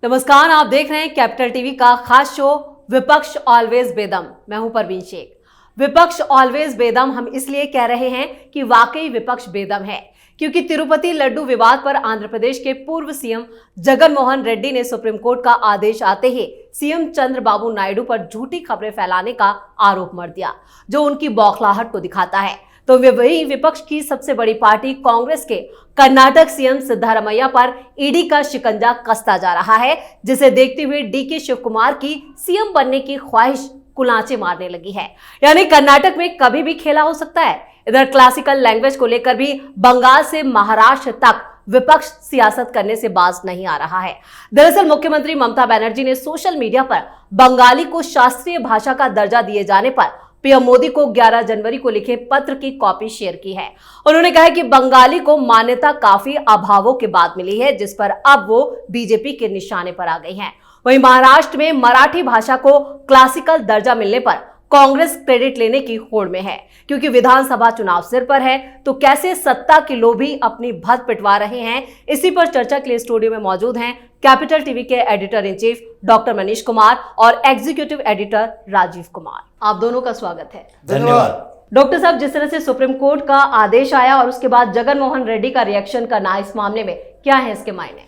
नमस्कार, आप देख रहे हैं कैपिटल टीवी का खास शो विपक्ष ऑलवेज बेदम। मैं हूं परवीन शेख। विपक्ष ऑलवेज बेदम हम इसलिए कह रहे हैं कि वाकई विपक्ष बेदम है, क्योंकि तिरुपति लड्डू विवाद पर आंध्र प्रदेश के पूर्व सीएम जगन मोहन रेड्डी ने सुप्रीम कोर्ट का आदेश आते ही सीएम चंद्रबाबू नायडू पर झूठी खबरें फैलाने का आरोप मढ़ दिया, जो उनकी बौखलाहट को दिखाता है। तो वही विपक्ष की सबसे बड़ी पार्टी कांग्रेस के कर्नाटक सीएम सिद्धारमैया पर ईडी का शिकंजा कसता जा रहा है, जिसे देखते हुए डीके शिव कुमार की सीएम बनने की ख्वाहिश कुलांचे मारने लगी है। यानी कर्नाटक में कभी भी खेला हो सकता है। इधर क्लासिकल लैंग्वेज को लेकर भी बंगाल से महाराष्ट्र तक विपक्ष सियासत करने से बाज नहीं आ रहा है। दरअसल मुख्यमंत्री ममता बनर्जी ने सोशल मीडिया पर बंगाली को शास्त्रीय भाषा का दर्जा दिए जाने पर पीएम मोदी को 11 जनवरी को लिखे पत्र की कॉपी शेयर की है। उन्होंने कहा कि बंगाली को मान्यता काफी अभावों के बाद मिली है, जिस पर अब वो बीजेपी के निशाने पर आ गई हैं। वहीं महाराष्ट्र में मराठी भाषा को क्लासिकल दर्जा मिलने पर कांग्रेस क्रेडिट लेने की होड़ में है, क्योंकि विधानसभा चुनाव सिर पर है, तो कैसे सत्ता के लोभी अपनी भद्द पिटवा रहे हैं। इसी पर चर्चा के लिए स्टूडियो में मौजूद हैं कैपिटल टीवी के editor in chief doctor Manish Kumar और एग्जीक्यूटिव एडिटर राजीव कुमार। आप दोनों का स्वागत है। धन्यवाद। डॉक्टर साहब, जिस तरह से सुप्रीम कोर्ट का आदेश आया और उसके बाद जगन मोहन रेड्डी का रिएक्शन करना, इस मामले में क्या है इसके मायने?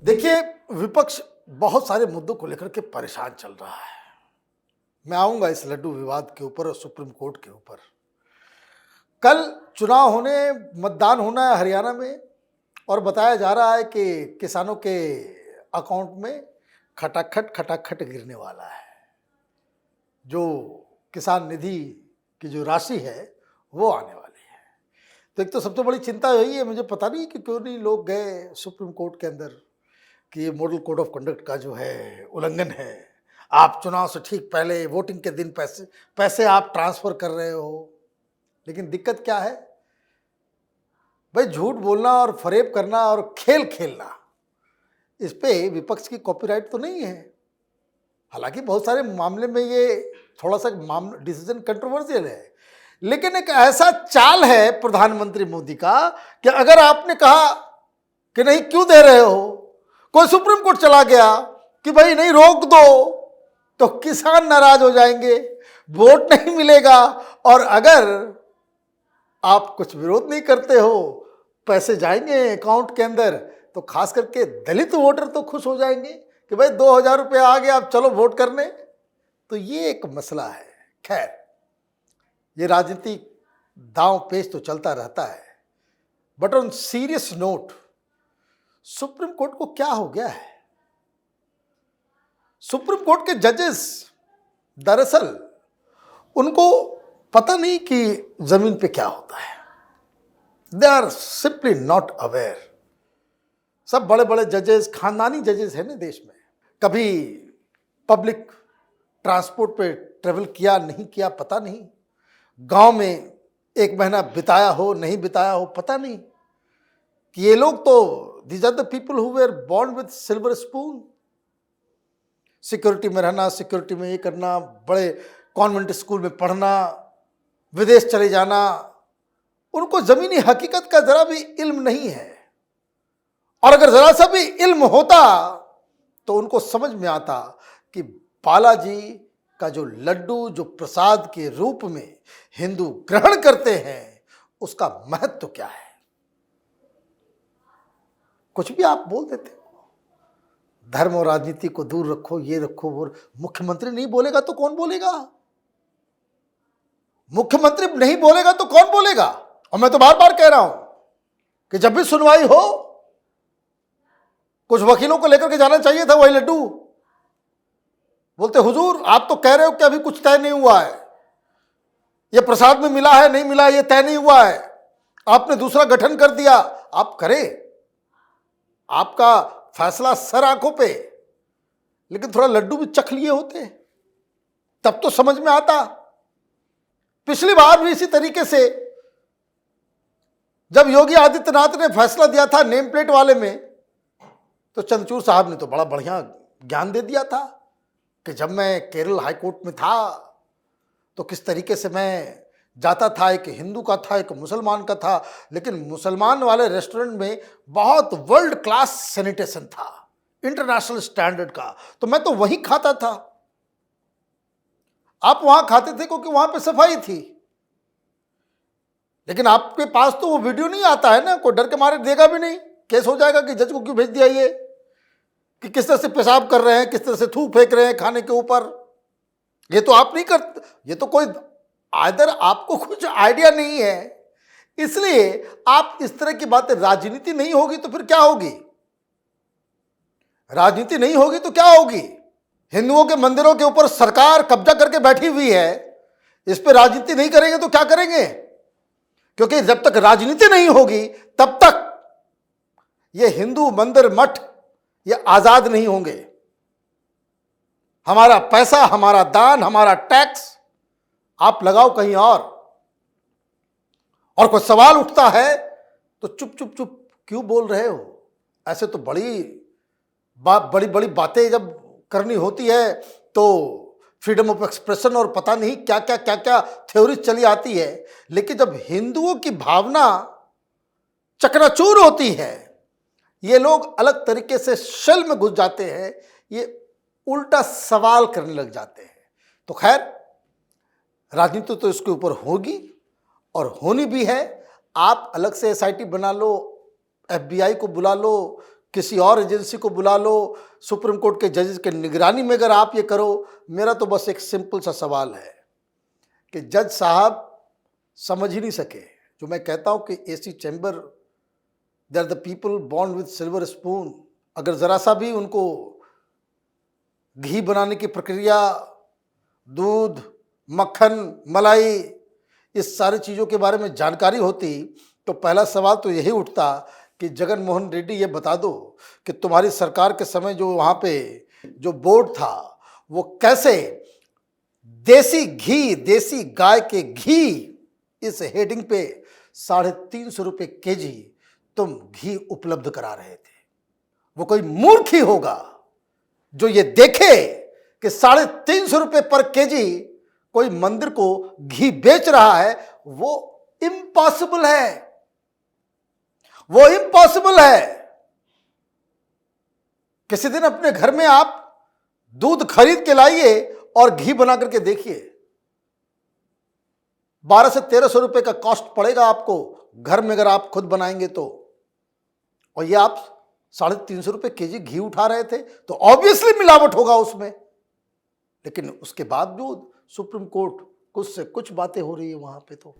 देखिए, विपक्ष बहुत सारे मुद्दों को लेकर के परेशान चल रहा है। मैं आऊंगा इस लड्डू विवाद के ऊपर और सुप्रीम कोर्ट के ऊपर। कल चुनाव होने, मतदान होना है हरियाणा में, और बताया जा रहा है कि किसानों के अकाउंट में खटाखट गिरने वाला है। जो किसान निधि की जो राशि है वो आने वाली है। तो एक तो सबसे बड़ी चिंता यही है, मुझे पता नहीं कि क्यों नहीं लोग गए सुप्रीम कोर्ट के अंदर कि ये मॉडल कोड ऑफ कंडक्ट का जो है उल्लंघन है। आप चुनाव से ठीक पहले वोटिंग के दिन पैसे आप ट्रांसफर कर रहे हो। लेकिन दिक्कत क्या है भाई, झूठ बोलना और फरेब करना और खेल खेलना, इस पे विपक्ष की कॉपीराइट तो नहीं है। हालांकि बहुत सारे मामले में ये थोड़ा सा डिसीजन कंट्रोवर्शियल है, लेकिन एक ऐसा चाल है प्रधानमंत्री मोदी का कि अगर आपने कहा कि नहीं क्यों दे रहे हो, कोई सुप्रीम कोर्ट चला गया कि भाई नहीं रोक दो, तो किसान नाराज हो जाएंगे, वोट नहीं मिलेगा, और अगर आप कुछ विरोध नहीं करते हो, पैसे जाएंगे अकाउंट के अंदर, तो खास करके दलित वोटर तो खुश हो जाएंगे कि भाई 2000 रुपये आ गया, आप चलो वोट करने। तो ये एक मसला है। खैर, ये राजनीतिक दांव पेच तो चलता रहता है, but on serious note, supreme court को क्या हो गया है? सुप्रीम कोर्ट के जजेस दरअसल उनको पता नहीं कि जमीन पे क्या होता है। They are simply not aware. सब बड़े बड़े जजेस, खानदानी जजेस हैं ना देश में। कभी पब्लिक ट्रांसपोर्ट पे ट्रेवल किया नहीं किया पता नहीं, गांव में 1 महीना बिताया हो नहीं बिताया हो पता नहीं, कि ये लोग तो these are the people who were born with silver spoon. Security में रहना, सिक्योरिटी में ये करना, बड़े कॉन्वेंट स्कूल में पढ़ना, विदेश चले जाना, उनको जमीनी हकीकत का जरा भी इल्म नहीं है। और अगर जरा सा भी इल्म होता तो उनको समझ में आता कि बालाजी का जो लड्डू, जो प्रसाद के रूप में हिंदू ग्रहण करते हैं, उसका महत्व क्या है। कुछ भी आप बोल देते हो, धर्म और राजनीति को दूर रखो, ये रखो वो। मुख्यमंत्री नहीं बोलेगा तो कौन बोलेगा? मुख्यमंत्री नहीं बोलेगा तो कौन बोलेगा? और मैं तो बार बार कह रहा हूं कि जब भी सुनवाई हो, कुछ वकीलों को लेकर के जाना चाहिए था। वही लड्डू बोलते, हुजूर आप तो कह रहे हो कि अभी कुछ तय नहीं हुआ है, ये प्रसाद में मिला है नहीं मिला ये तय नहीं हुआ है, आपने दूसरा गठन कर दिया। आप करें, आपका फैसला सर आंखों पे, लेकिन थोड़ा लड्डू भी चख लिए होते तब तो समझ में आता। पिछली बार भी इसी तरीके से जब योगी आदित्यनाथ ने फैसला दिया था नेम प्लेट वाले में, तो चंद्रचूड़ साहब ने तो बड़ा बढ़िया ज्ञान दे दिया था कि जब मैं केरल हाईकोर्ट में था तो किस तरीके से मैं जाता था, एक हिंदू का था एक मुसलमान का था, लेकिन मुसलमान वाले रेस्टोरेंट में बहुत वर्ल्ड क्लास सैनिटेशन था, इंटरनेशनल स्टैंडर्ड का, तो मैं तो वहीं खाता था। आप वहां खाते थे क्योंकि वहां पे सफाई थी, लेकिन आपके पास तो वो वीडियो नहीं आता है ना, कोई डर के मारे देगा भी नहीं, केस हो जाएगा कि जज को क्यों भेज दिया ये, कि किस तरह से पेशाब कर रहे हैं, किस तरह से थूक फेंक रहे हैं खाने के ऊपर। ये तो आप नहीं करते, ये तो कोई आदर, आपको कुछ आइडिया नहीं है, इसलिए आप इस तरह की बातें, राजनीति नहीं होगी तो फिर क्या होगी? राजनीति नहीं होगी तो क्या होगी? हिंदुओं के मंदिरों के ऊपर सरकार कब्जा करके बैठी हुई है, इस पे राजनीति नहीं करेंगे तो क्या करेंगे? क्योंकि जब तक राजनीति नहीं होगी तब तक ये हिंदू मंदिर मठ ये आजाद नहीं होंगे। हमारा पैसा, हमारा दान, हमारा टैक्स आप लगाओ कहीं और कोई सवाल उठता है तो चुप चुप चुप क्यों बोल रहे हो? ऐसे तो बड़ी बड़ी बातें जब करनी होती है तो फ्रीडम ऑफ एक्सप्रेशन और पता नहीं क्या क्या थ्योरी चली आती है, लेकिन जब हिंदुओं की भावना चकनाचूर होती है, ये लोग अलग तरीके से शेल में घुस जाते हैं, ये उल्टा सवाल करने लग जाते हैं। तो खैर, राजनीति तो इसके ऊपर होगी और होनी भी है। आप अलग से एसआईटी बना लो, एफबीआई को बुला लो, किसी और एजेंसी को बुला लो, सुप्रीम कोर्ट के जजेस के निगरानी में अगर आप ये करो। मेरा तो बस एक सिंपल सा सवाल है कि जज साहब समझ ही नहीं सके जो मैं कहता हूं कि AC chamber, they are the people born with silver spoon. अगर जरा सा भी उनको घी बनाने की प्रक्रिया, दूध, मक्खन, मलाई, इस सारी चीज़ों के बारे में जानकारी होती तो पहला सवाल तो यही उठता कि जगन मोहन रेड्डी ये बता दो कि तुम्हारी सरकार के समय जो वहाँ पे जो बोर्ड था वो कैसे देसी घी, देसी गाय के घी, इस हेडिंग पे 350 रुपये केजी तुम घी उपलब्ध करा रहे थे। वो कोई मूर्ख ही होगा जो ये देखे कि 350 रुपये पर केजी कोई मंदिर को घी बेच रहा है। वो इम्पॉसिबल है, वो इम्पॉसिबल है। किसी दिन अपने घर में आप दूध खरीद के लाइए और घी बना करके देखिए, 1200 से 1300 रुपए का कॉस्ट पड़ेगा आपको घर में अगर आप खुद बनाएंगे तो। और ये आप 350 रुपये केजी घी उठा रहे थे तो ऑब्वियसली मिलावट होगा उसमें। लेकिन उसके बावजूद सुप्रीम कोर्ट कुछ से कुछ बातें हो रही है वहां पे। तो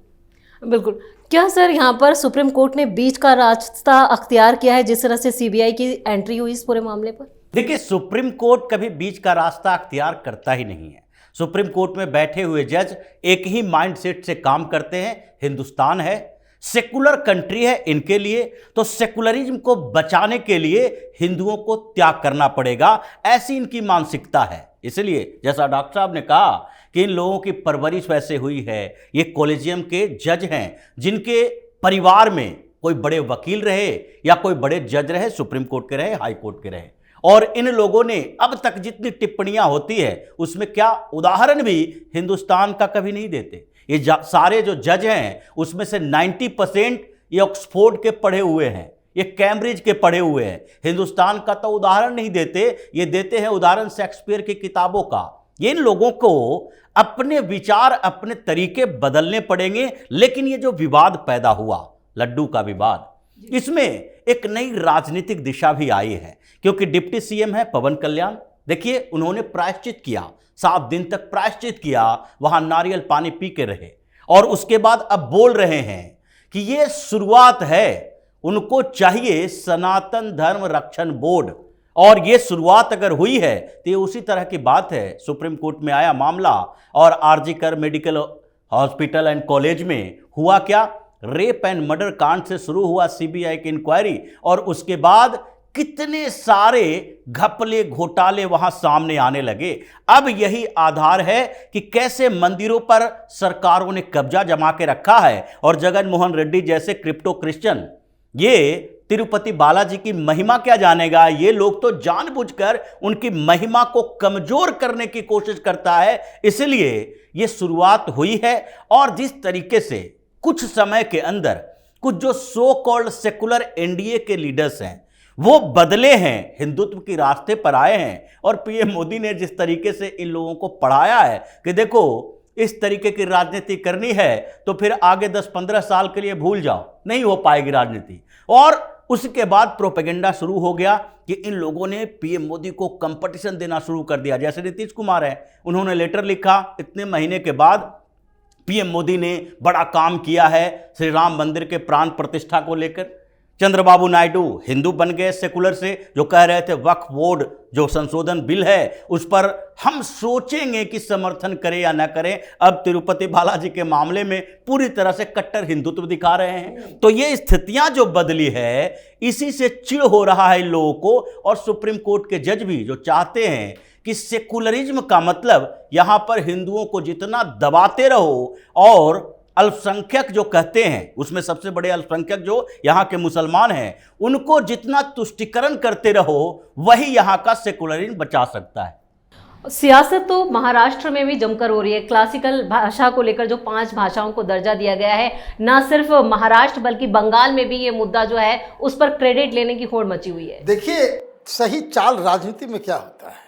बिल्कुल, क्या सर यहाँ पर सुप्रीम कोर्ट ने बीच का रास्ता अख्तियार किया है जिस तरह से सीबीआई की एंट्री हुई इस पूरे मामले पर? देखिए, सुप्रीम कोर्ट कभी बीच का रास्ता अख्तियार करता ही नहीं है। सुप्रीम कोर्ट में बैठे हुए जज एक ही माइंडसेट से काम करते हैं। हिंदुस्तान है, सेकुलर कंट्री है इनके लिए, तो सेकुलरिज्म को बचाने के लिए हिंदुओं को त्याग करना पड़ेगा, ऐसी इनकी मानसिकता है। इसलिए जैसा डॉक्टर साहब ने कहा कि इन लोगों की परवरिश वैसे हुई है। ये कॉलेजियम के जज हैं जिनके परिवार में कोई बड़े वकील रहे या कोई बड़े जज रहे, सुप्रीम कोर्ट के रहे, हाई कोर्ट के रहे। और इन लोगों ने अब तक जितनी टिप्पणियां होती है उसमें क्या उदाहरण भी हिंदुस्तान का कभी नहीं देते। ये सारे जो जज हैं उसमें से 90% ये ऑक्सफोर्ड के पढ़े हुए हैं, ये कैम्ब्रिज के पढ़े हुए हैं। हिंदुस्तान का तो उदाहरण नहीं देते, ये देते हैं उदाहरण शेक्सपियर की किताबों का। ये इन लोगों को अपने विचार, अपने तरीके बदलने पड़ेंगे। लेकिन ये जो विवाद पैदा हुआ, लड्डू का विवाद, इसमें एक नई राजनीतिक दिशा भी आई है, क्योंकि डिप्टी सीएम है पवन कल्याण। देखिए, उन्होंने प्रायश्चित किया, 7 दिन तक प्रायश्चित किया, वहां नारियल पानी पी के रहे, और उसके बाद अब बोल रहे हैं कि ये शुरुआत है, उनको चाहिए सनातन धर्म रक्षण बोर्ड। और ये शुरुआत अगर हुई है तो ये उसी तरह की बात है। सुप्रीम कोर्ट में आया मामला और आरजी कर मेडिकल हॉस्पिटल एंड कॉलेज में हुआ क्या, रेप एंड मर्डर कांड से शुरू हुआ सीबीआई की इंक्वायरी, और उसके बाद कितने सारे घपले घोटाले वहां सामने आने लगे। अब यही आधार है कि कैसे मंदिरों पर सरकारों ने कब्जा जमा के रखा है, और जगन मोहन रेड्डी जैसे क्रिप्टो क्रिश्चियन, ये तिरुपति बालाजी की महिमा क्या जानेगा। ये लोग तो जानबूझकर उनकी महिमा को कमजोर करने की कोशिश करता है। इसलिए ये शुरुआत हुई है, और जिस तरीके से कुछ समय के अंदर कुछ जो सो कॉल्ड सेकुलर एनडीए के लीडर्स हैं वो बदले हैं, हिंदुत्व के रास्ते पर आए हैं। और पीएम मोदी ने जिस तरीके से इन लोगों को पढ़ाया है कि देखो इस तरीके की राजनीति करनी है तो फिर आगे 10-15 साल के लिए भूल जाओ, नहीं हो पाएगी राजनीति। और उसके बाद प्रोपेगेंडा शुरू हो गया कि इन लोगों ने पीएम मोदी को कंपटीशन देना शुरू कर दिया। जैसे नीतीश कुमार है, उन्होंने लेटर लिखा इतने महीने के बाद पीएम मोदी ने बड़ा काम किया है श्री राम मंदिर के प्राण प्रतिष्ठा को लेकर। चंद्रबाबू नायडू हिंदू बन गए सेकुलर से, जो कह रहे थे वक्फ बोर्ड जो संशोधन बिल है उस पर हम सोचेंगे कि समर्थन करें या न करें। अब तिरुपति बालाजी के मामले में पूरी तरह से कट्टर हिंदुत्व दिखा रहे हैं। तो ये स्थितियां जो बदली है, इसी से चिढ़ हो रहा है इन लोगों को। और सुप्रीम कोर्ट के जज भी जो चाहते हैं कि सेकुलरिज्म का मतलब यहां पर हिंदुओं को जितना दबाते रहो और अल्पसंख्यक जो कहते हैं, उसमें सबसे बड़े अल्पसंख्यक जो यहाँ के मुसलमान हैं, उनको जितना तुष्टिकरण करते रहो वही यहाँ का सेकुलरिज्म बचा सकता है। सियासत तो महाराष्ट्र में भी जमकर हो रही है। क्लासिकल भाषा को लेकर जो 5 भाषाओं को दर्जा दिया गया है, ना सिर्फ महाराष्ट्र बल्कि बंगाल में भी ये मुद्दा जो है उस पर क्रेडिट लेने की होड़ मची हुई है। देखिए, सही चाल राजनीति में क्या होता है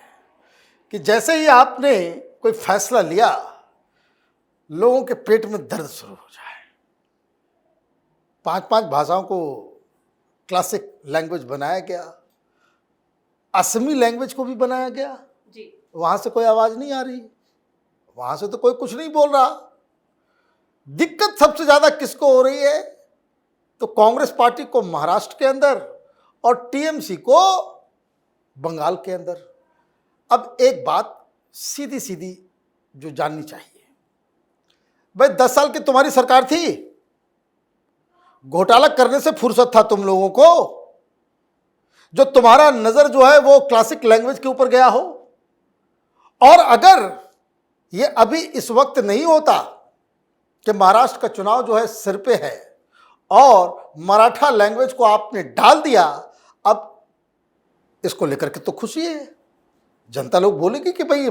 कि जैसे ही आपने कोई फैसला लिया, लोगों के पेट में दर्द शुरू हो जाए। 5 भाषाओं को क्लासिक लैंग्वेज बनाया गया, असमी लैंग्वेज को भी बनाया गया जी। वहां से कोई आवाज नहीं आ रही, वहां से तो कोई कुछ नहीं बोल रहा। दिक्कत सबसे ज्यादा किसको हो रही है? तो कांग्रेस पार्टी को महाराष्ट्र के अंदर और टीएमसी को बंगाल के अंदर। अब एक बात सीधी सीधी जो जाननी चाहिए, भाई 10 साल की तुम्हारी सरकार थी, घोटाला करने से फुर्सत था तुम लोगों को, जो तुम्हारा नजर जो है वो क्लासिक लैंग्वेज के ऊपर गया हो। और अगर ये अभी इस वक्त नहीं होता कि महाराष्ट्र का चुनाव जो है सिर पे है और मराठा लैंग्वेज को आपने डाल दिया, अब इसको लेकर के तो खुशी है, जनता लोग बोलेगी कि भाई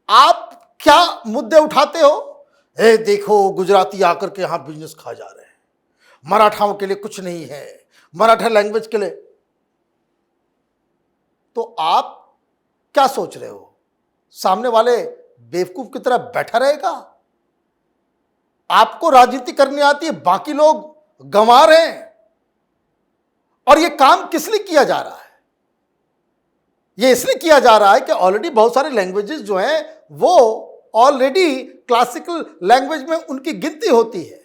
आप क्या मुद्दे उठाते हो? देखो गुजराती आकर के यहां बिजनेस खा जा रहे हैं, मराठाओं के लिए कुछ नहीं है, मराठा लैंग्वेज के लिए। तो आप क्या सोच रहे हो? सामने वाले बेवकूफ की तरह बैठा रहेगा? आपको राजनीति करनी आती है, बाकी लोग गंवार हैं। और यह काम किस लिए किया जा रहा है? यह इसलिए किया जा रहा है कि ऑलरेडी बहुत सारे लैंग्वेजेस जो हैं वो ऑलरेडी क्लासिकल लैंग्वेज में उनकी गिनती होती है।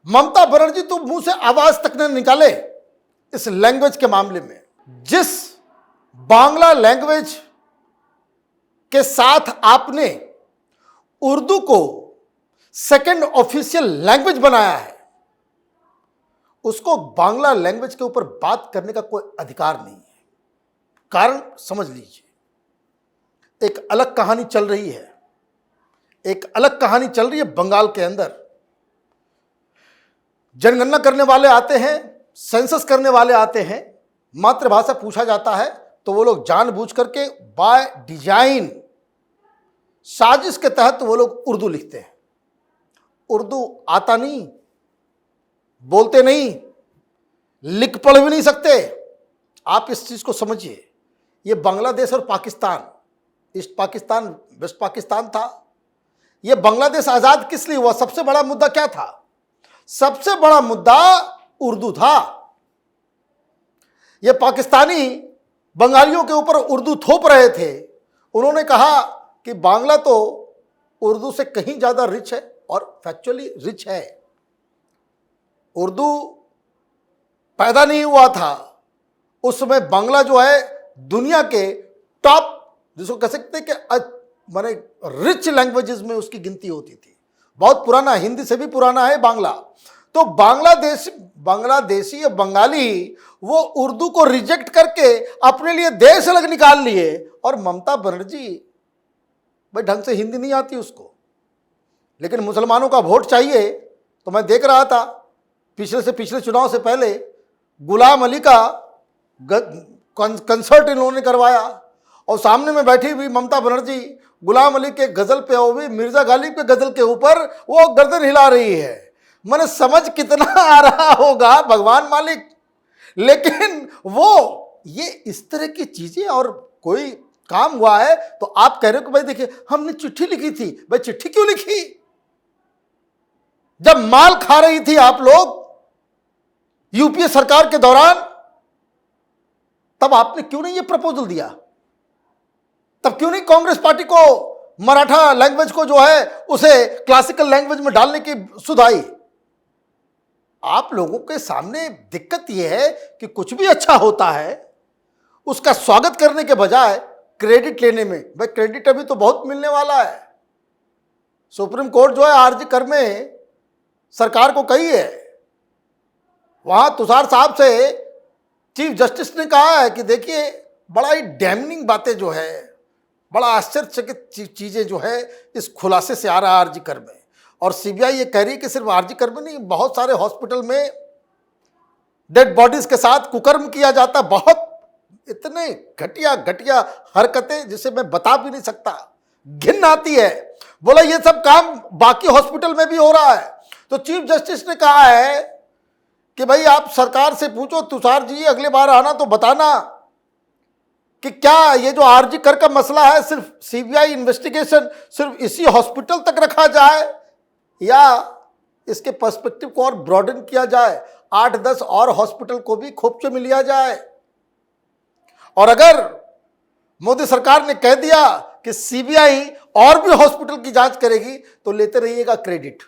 ममता बनर्जी तो मुंह से आवाज तक न निकाले इस लैंग्वेज के मामले में। जिस बांग्ला लैंग्वेज के साथ आपने उर्दू को सेकंड ऑफिशियल लैंग्वेज बनाया है, उसको बांग्ला लैंग्वेज के ऊपर बात करने का कोई अधिकार नहीं है। कारण समझ लीजिए, एक अलग कहानी चल रही है, एक अलग कहानी चल रही है बंगाल के अंदर। जनगणना करने वाले आते हैं, सेंसस करने वाले आते हैं, मातृभाषा पूछा जाता है तो वो लोग जानबूझ करके बाय डिजाइन साजिश के तहत वो लोग उर्दू लिखते हैं। उर्दू आता नहीं, बोलते नहीं, लिख पढ़ भी नहीं सकते। आप इस चीज को समझिए। ये बांग्लादेश और पाकिस्तान, ईस्ट पाकिस्तान वेस्ट पाकिस्तान था। ये बांग्लादेश आजाद किस लिए हुआ? सबसे बड़ा मुद्दा क्या था? सबसे बड़ा मुद्दा उर्दू था। ये पाकिस्तानी बंगालियों के ऊपर उर्दू थोप रहे थे। उन्होंने कहा कि बांग्ला तो उर्दू से कहीं ज्यादा रिच है, और फैक्चुअली रिच है। उर्दू पैदा नहीं हुआ था उस समय, बांग्ला जो है दुनिया के टॉप, जिसको कह सकते हैं कि माने रिच लैंग्वेजेस में उसकी गिनती होती थी। बहुत पुराना, हिंदी से भी पुराना है बांग्ला। तो बांग्लादेशी या बंगाली वो उर्दू को रिजेक्ट करके अपने लिए देश अलग निकाल लिए। और ममता बनर्जी भाई ढंग से हिंदी नहीं आती उसको, लेकिन मुसलमानों का वोट चाहिए। तो मैं देख रहा था पिछले चुनाव से पहले गुलाम अली का कंसर्ट इन्होंने करवाया, और सामने में बैठी हुई ममता बनर्जी गुलाम अली के गजल पे, और भी मिर्जा गालिब के गजल के ऊपर वो गर्दन हिला रही है। मैंने समझ कितना आ रहा होगा भगवान मालिक। लेकिन वो ये इस तरह की चीजें, और कोई काम हुआ है तो आप कह रहे हो कि भाई देखिए हमने चिट्ठी लिखी थी। भाई चिट्ठी क्यों लिखी? जब माल खा रही थी आप लोग यूपीए सरकार के दौरान, तब आपने क्यों नहीं ये प्रपोजल दिया? तब क्यों नहीं कांग्रेस पार्टी को मराठा लैंग्वेज को जो है उसे क्लासिकल लैंग्वेज में डालने की सुध आई? आप लोगों के सामने दिक्कत यह है कि कुछ भी अच्छा होता है उसका स्वागत करने के बजाय क्रेडिट लेने में, भाई क्रेडिट अभी तो बहुत मिलने वाला है। सुप्रीम कोर्ट जो है आरजी कर में सरकार को कही है, वहां तुषार साहब से चीफ जस्टिस ने कहा है कि देखिए बड़ा ही डैमनिंग बातें जो है, बड़ा आश्चर्यचकित चीजें जो है इस खुलासे से आ रहा है आरजी कर में। और सीबीआई ये कह रही है कि सिर्फ आरजी कर में नहीं, बहुत सारे हॉस्पिटल में डेड बॉडीज के साथ कुकर्म किया जाता। बहुत इतने घटिया घटिया हरकतें जिसे मैं बता भी नहीं सकता, घिन आती है। बोला ये सब काम बाकी हॉस्पिटल में भी हो रहा है। तो चीफ जस्टिस ने कहा है कि भाई आप सरकार से पूछो, तुषार जी अगली बार आना तो बताना कि क्या ये जो आरजी कर का मसला है सिर्फ सीबीआई इन्वेस्टिगेशन सिर्फ इसी हॉस्पिटल तक रखा जाए या इसके पर्सपेक्टिव को और ब्रॉडन किया जाए, 8-10 और हॉस्पिटल को भी खोपचे में लिया जाए। और अगर मोदी सरकार ने कह दिया कि सीबीआई और भी हॉस्पिटल की जांच करेगी तो लेते रहिएगा क्रेडिट।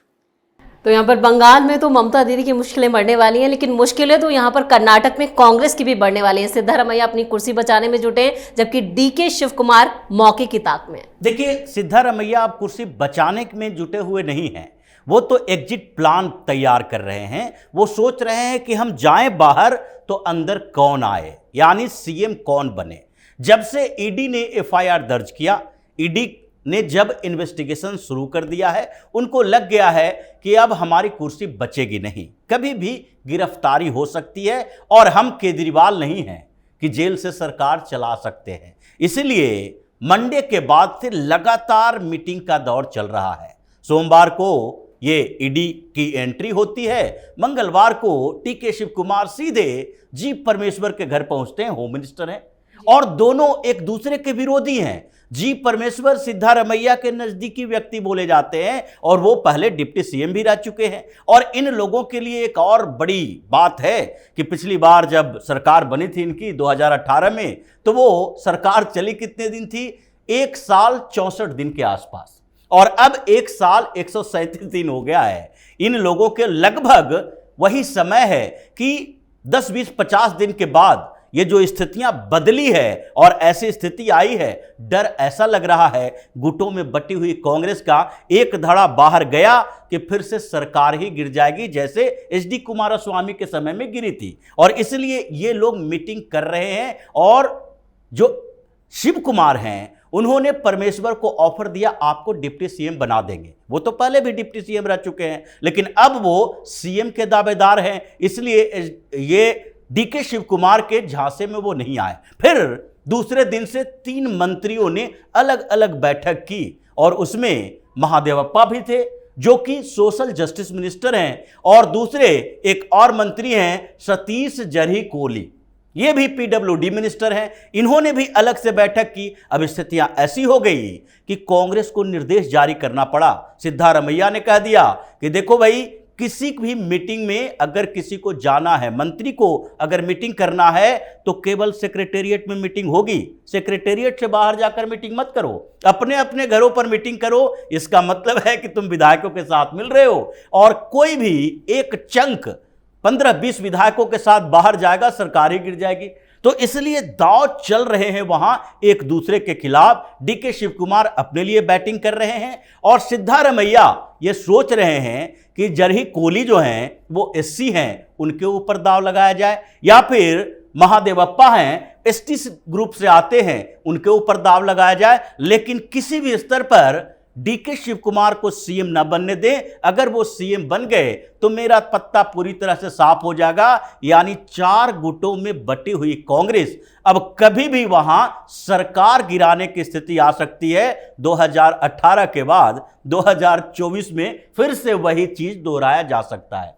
तो यहाँ पर बंगाल में तो ममता दीदी की मुश्किलें बढ़ने वाली हैं, लेकिन मुश्किलें तो यहाँ पर कर्नाटक में कांग्रेस की भी बढ़ने वाली है। सिद्धारमैया अपनी कुर्सी बचाने में जुटे हैं, जबकि डीके शिव कुमार मौके की ताक में। देखिए, सिद्धारमैया अब कुर्सी बचाने में जुटे हुए नहीं हैं, वो तो एग्जिट प्लान तैयार कर रहे हैं। वो सोच रहे हैं कि हम जाएं बाहर तो अंदर कौन आए, यानी सीएम कौन बने। जब से ईडी ने एफआईआर दर्ज किया, ईडी ने जब इन्वेस्टिगेशन शुरू कर दिया है, उनको लग गया है कि अब हमारी कुर्सी बचेगी नहीं, कभी भी गिरफ्तारी हो सकती है और हम केजरीवाल नहीं हैं कि जेल से सरकार चला सकते हैं। इसलिए मंडे के बाद से लगातार मीटिंग का दौर चल रहा है। सोमवार को ये ईडी की एंट्री होती है, मंगलवार को टीके शिव कुमार सीधे जी परमेश्वर के घर पहुंचते हैं, होम मिनिस्टर हैं, और दोनों एक दूसरे के विरोधी हैं। जी परमेश्वर सिद्धारमैया के नजदीकी व्यक्ति बोले जाते हैं और वो पहले डिप्टी सीएम भी रह चुके हैं। और इन लोगों के लिए एक और बड़ी बात है कि पिछली बार जब सरकार बनी थी इनकी 2018 में, तो वो सरकार चली कितने दिन थी? 1 साल 64 दिन के आसपास, और अब 1 साल 137 दिन हो गया है। इन लोगों के लगभग वही समय है कि 10, 20, 50 दिन के बाद ये जो स्थितियां बदली है और ऐसी स्थिति आई है, डर ऐसा लग रहा है गुटों में बटी हुई कांग्रेस का एक धड़ा बाहर गया कि फिर से सरकार ही गिर जाएगी, जैसे एचडी कुमारस्वामी के समय में गिरी थी। और इसलिए ये लोग मीटिंग कर रहे हैं। और जो शिव कुमार हैं, उन्होंने परमेश्वर को ऑफर दिया आपको डिप्टी सीएम बना देंगे। वो तो पहले भी डिप्टी सीएम रह चुके हैं, लेकिन अब वो सीएम के दावेदार हैं, इसलिए ये डीके शिव कुमार के झांसे में वो नहीं आए। फिर दूसरे दिन से 3 मंत्रियों ने अलग अलग बैठक की और उसमें महादेवप्पा भी थे जो कि सोशल जस्टिस मिनिस्टर हैं, और दूसरे एक और मंत्री हैं सतीश जरही कोहली, ये भी पीडब्ल्यूडी मिनिस्टर हैं। इन्होंने भी अलग से बैठक की। अब स्थितियां ऐसी हो गई कि कांग्रेस को निर्देश जारी करना पड़ा। सिद्धारमैया ने कह दिया कि देखो भाई, किसी भी मीटिंग में अगर किसी को जाना है, मंत्री को अगर मीटिंग करना है तो केवल सेक्रेटेरिएट में मीटिंग होगी। सेक्रेटेरिएट से बाहर जाकर मीटिंग मत करो, अपने अपने घरों पर मीटिंग करो। इसका मतलब है कि तुम विधायकों के साथ मिल रहे हो, और कोई भी एक चंक 15-20 विधायकों के साथ बाहर जाएगा, सरकार ही गिर जाएगी। तो इसलिए दांव चल रहे हैं वहां एक दूसरे के खिलाफ। डीके शिव कुमार अपने लिए बैटिंग कर रहे हैं और सिद्धारमैया ये सोच रहे हैं कि जरही कोहली जो हैं वो एससी हैं, उनके ऊपर दांव लगाया जाए, या फिर महादेवप्पा हैं एसटी ग्रुप से आते हैं, उनके ऊपर दांव लगाया जाए। लेकिन किसी भी स्तर पर डीके शिव कुमार को सीएम न बनने दें। अगर वो सीएम बन गए तो मेरा पत्ता पूरी तरह से साफ हो जाएगा, यानी 4 गुटों में बटी हुई कांग्रेस अब कभी भी वहां सरकार गिराने की स्थिति आ सकती है। 2018 के बाद 2024 में फिर से वही चीज दोहराया जा सकता है।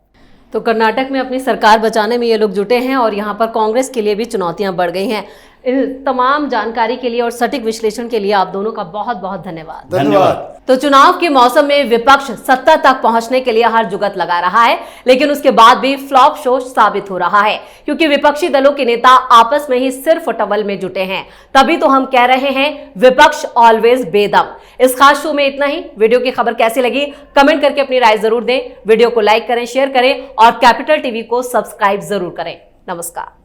तो कर्नाटक में अपनी सरकार बचाने में ये लोग जुटे हैं और यहाँ पर कांग्रेस के लिए भी चुनौतियां बढ़ गई हैं। इन तमाम जानकारी के लिए और सटीक विश्लेषण के लिए आप दोनों का बहुत बहुत धन्यवाद। धन्यवाद। तो चुनाव के मौसम में विपक्ष सत्ता तक पहुंचने के लिए हर जुगत लगा रहा है, लेकिन उसके बाद भी फ्लॉप शो साबित हो रहा है, क्योंकि विपक्षी दलों के नेता आपस में ही सिर्फ टवल में जुटे हैं। तभी तो हम कह रहे हैं विपक्ष ऑलवेज बेदम। इस खास शो में इतना ही। वीडियो की खबर कैसी लगी कमेंट करके अपनी राय जरूर दें। वीडियो को लाइक करें, शेयर करें और कैपिटल टीवी को सब्सक्राइब जरूर करें। नमस्कार।